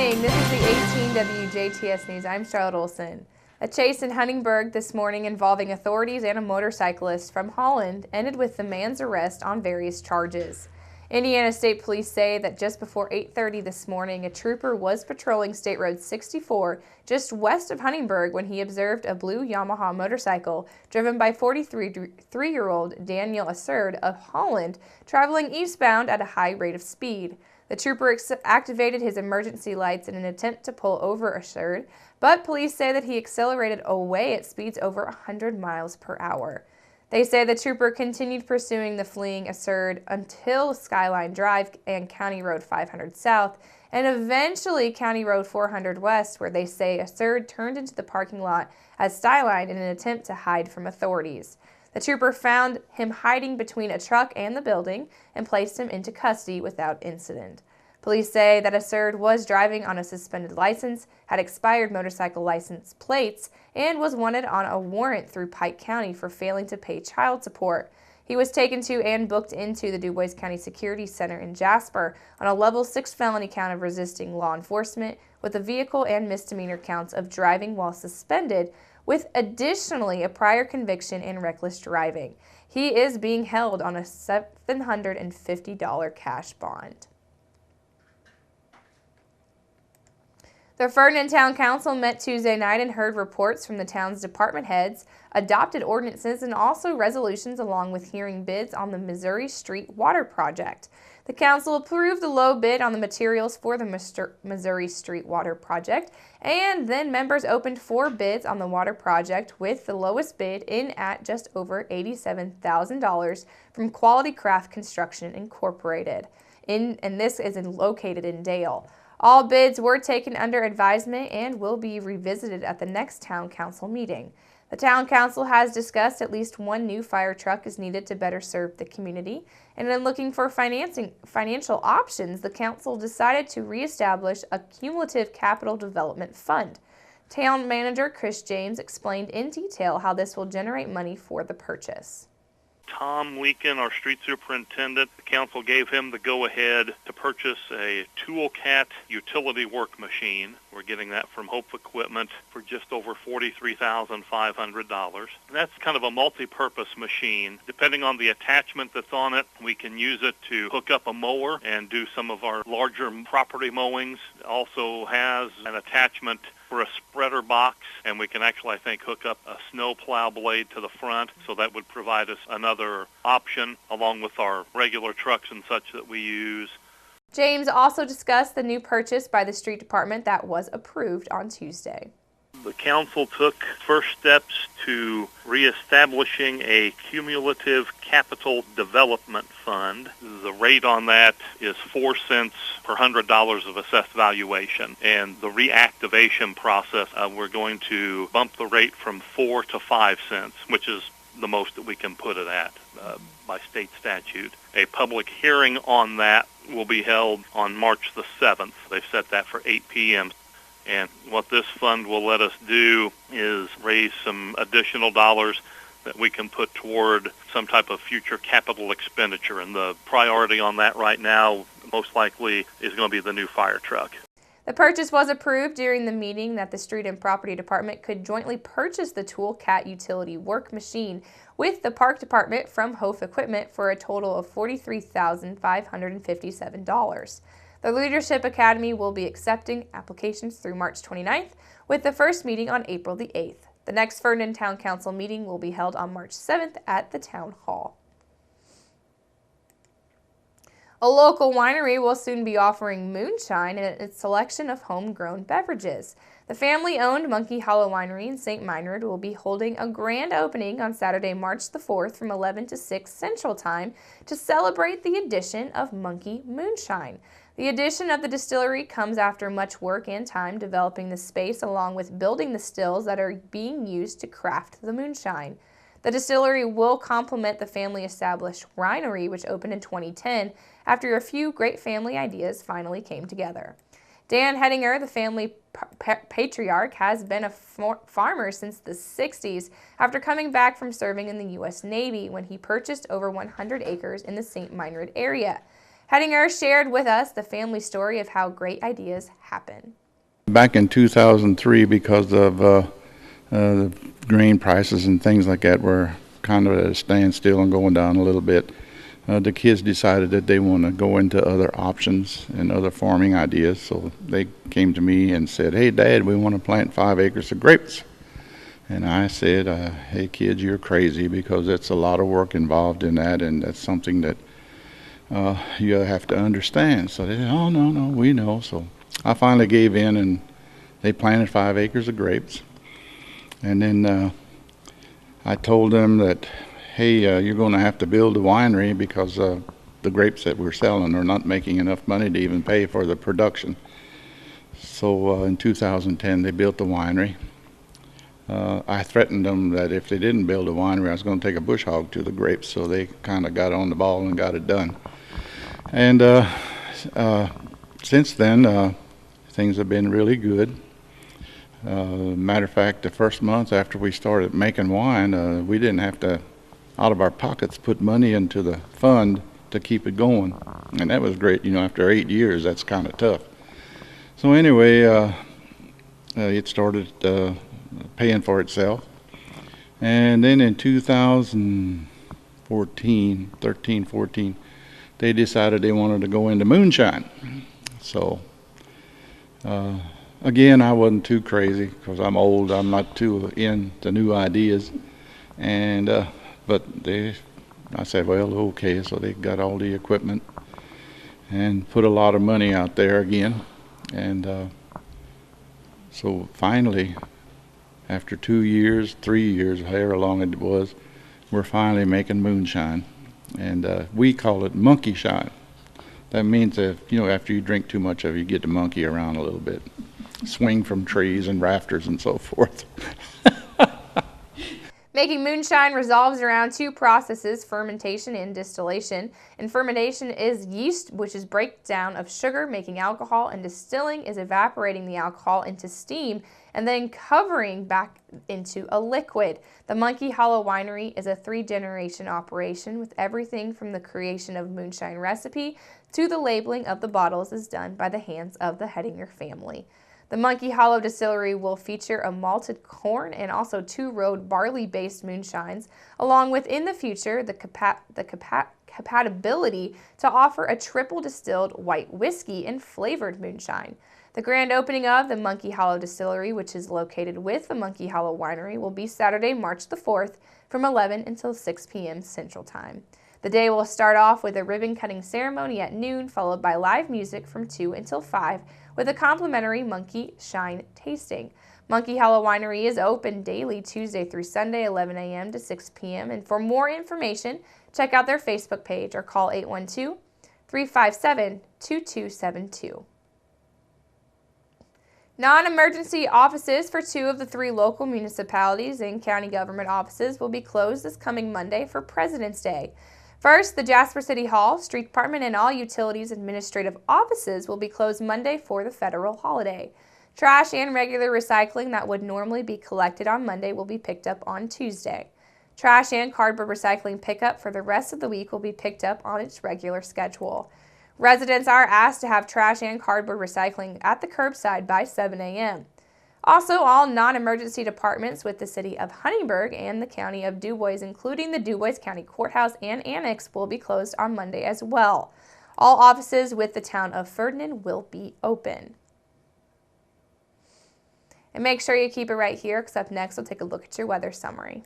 morning. This is the 18 WJTS News. I'm Charlotte Olson. A chase in Huntingburg this morning involving authorities and a motorcyclist from Holland ended with the man's arrest on various charges. Indiana State Police say that just before 8:30 this morning, a trooper was patrolling State Road 64 just west of Huntingburg when he observed a blue Yamaha motorcycle driven by 43-year-old Daniel Asserd of Holland traveling eastbound at a high rate of speed. The trooper activated his emergency lights in an attempt to pull over Asserd, but police say that he accelerated away at speeds over 100 miles per hour. They say the trooper continued pursuing the fleeing Asserd until Skyline Drive and County Road 500 South, and eventually County Road 400 West, where they say Asserd turned into the parking lot at Skyline in an attempt to hide from authorities. The trooper found him hiding between a truck and the building and placed him into custody without incident. Police say that Asserd was driving on a suspended license, had expired motorcycle license plates, and was wanted on a warrant through Pike County for failing to pay child support. He was taken to and booked into the DuBois County Security Center in Jasper on a level 6 felony count of resisting law enforcement with a vehicle and misdemeanor counts of driving while suspended, with additionally a prior conviction in reckless driving. He is being held on a $750 cash bond. The Ferdinand Town Council met Tuesday night and heard reports from the town's department heads, adopted ordinances, and also resolutions along with hearing bids on the Missouri Street Water Project. The council approved the low bid on the materials for the Missouri Street Water Project, and then members opened 4 bids on the water project, with the lowest bid in at just over $87,000 from Quality Craft Construction Incorporated. And this is located in Dale. All bids were taken under advisement and will be revisited at the next town council meeting. The town council has discussed at least one new fire truck is needed to better serve the community, and in looking for financial options, the council decided to reestablish a cumulative capital development fund. Town manager Chris James explained in detail how this will generate money for the purchase. Tom Leakin, our street superintendent, the council gave him the go-ahead to purchase a Toolcat utility work machine. We're getting that from Hope Equipment for just over $43,500. That's kind of a multi-purpose machine. Depending on the attachment that's on it, we can use it to hook up a mower and do some of our larger property mowings. It also has an attachment for a spreader box, and we can actually, I think, hook up a snow plow blade to the front, so that would provide us another option along with our regular trucks and such that we use. James also discussed the new purchase by the street department that was approved on Tuesday. The council took first steps to reestablishing a cumulative capital development fund. The rate on that is 4 cents per $100 of assessed valuation. And the reactivation process, we're going to bump the rate from 4 to 5 cents, which is the most that we can put it at by state statute. A public hearing on that will be held on March the 7th. They've set that for 8 p.m. And what this fund will let us do is raise some additional dollars that we can put toward some type of future capital expenditure. And the priority on that right now, most likely, is going to be the new fire truck. The purchase was approved during the meeting that the Street and Property Department could jointly purchase the Toolcat utility work machine with the Park Department from Hope Equipment for a total of $43,557. The Leadership Academy will be accepting applications through March 29th, with the first meeting on April the 8th. The next Ferdinand Town Council meeting will be held on March 7th at the Town Hall. A local winery will soon be offering moonshine in its selection of homegrown beverages. The family-owned Monkey Hollow Winery in St. Meinrad will be holding a grand opening on Saturday, March the 4th from 11 to 6 Central Time to celebrate the addition of Monkey Moonshine. The addition of the distillery comes after much work and time developing the space along with building the stills that are being used to craft the moonshine. The distillery will complement the family-established winery, which opened in 2010 after a few great family ideas finally came together. Dan Hettinger, the family patriarch, has been a farmer since the 60s after coming back from serving in the U.S. Navy when he purchased over 100 acres in the St. Meinrad area. Hedinger shared with us the family story of how great ideas happen. Back in 2003, because of the grain prices and things like that were kind of at a standstill and going down a little bit, the kids decided that they want to go into other options and other farming ideas. So they came to me and said, "Hey, Dad, we want to plant 5 acres of grapes." And I said, "Hey, kids, you're crazy, because it's a lot of work involved in that, and that's something that you have to understand." So they said, "Oh, no, we know." So I finally gave in, and they planted 5 acres of grapes. And then I told them that, "Hey, you're going to have to build a winery, because the grapes that we're selling are not making enough money to even pay for the production." So in 2010, they built the winery. I threatened them that if they didn't build a winery, I was going to take a bush hog to the grapes, so they kind of got on the ball and got it done. And since then, things have been really good. Matter of fact, the first month after we started making wine, we didn't have to, out of our pockets, put money into the fund to keep it going. And that was great. You know, after 8 years, that's kind of tough. So anyway, it started paying for itself. And then in 2014, they decided they wanted to go into moonshine. So again, I wasn't too crazy, because I'm old. I'm not too into new ideas. And but I said, well, okay. So they got all the equipment and put a lot of money out there again. And so finally, after 2 years, 3 years, however long it was, we're finally making moonshine. And we call it monkey shine. That means that, you know, after you drink too much of it, you get to monkey around a little bit, swing from trees and rafters and so forth. Making moonshine revolves around 2 processes, fermentation and distillation. And fermentation is yeast, which is breakdown of sugar, making alcohol, and distilling is evaporating the alcohol into steam and then covering back into a liquid. The Monkey Hollow Winery is a 3-generation operation, with everything from the creation of moonshine recipe to the labeling of the bottles is done by the hands of the Hedinger family. The Monkey Hollow Distillery will feature a malted corn and also 2 road barley-based moonshines, along with, in the future, the compatibility to offer a triple distilled white whiskey and flavored moonshine. The grand opening of the Monkey Hollow Distillery, which is located with the Monkey Hollow Winery, will be Saturday, March the 4th from 11 until 6 p.m. Central Time. The day will start off with a ribbon-cutting ceremony at noon, followed by live music from 2 until 5, with a complimentary monkey shine tasting. Monkey Hollow Winery is open daily Tuesday through Sunday, 11 a.m. to 6 p.m. And for more information, check out their Facebook page or call 812-357-2272. Non-emergency offices for 2 of the 3 local municipalities and county government offices will be closed this coming Monday for President's Day. First, the Jasper City Hall, Street Department, and all utilities administrative offices will be closed Monday for the federal holiday. Trash and regular recycling that would normally be collected on Monday will be picked up on Tuesday. Trash and cardboard recycling pickup for the rest of the week will be picked up on its regular schedule. Residents are asked to have trash and cardboard recycling at the curbside by 7 a.m. Also, all non-emergency departments with the City of Huntingburg and the County of DuBois, including the DuBois County Courthouse and Annex, will be closed on Monday as well. All offices with the town of Ferdinand will be open. And make sure you keep it right here, because up next we'll take a look at your weather summary.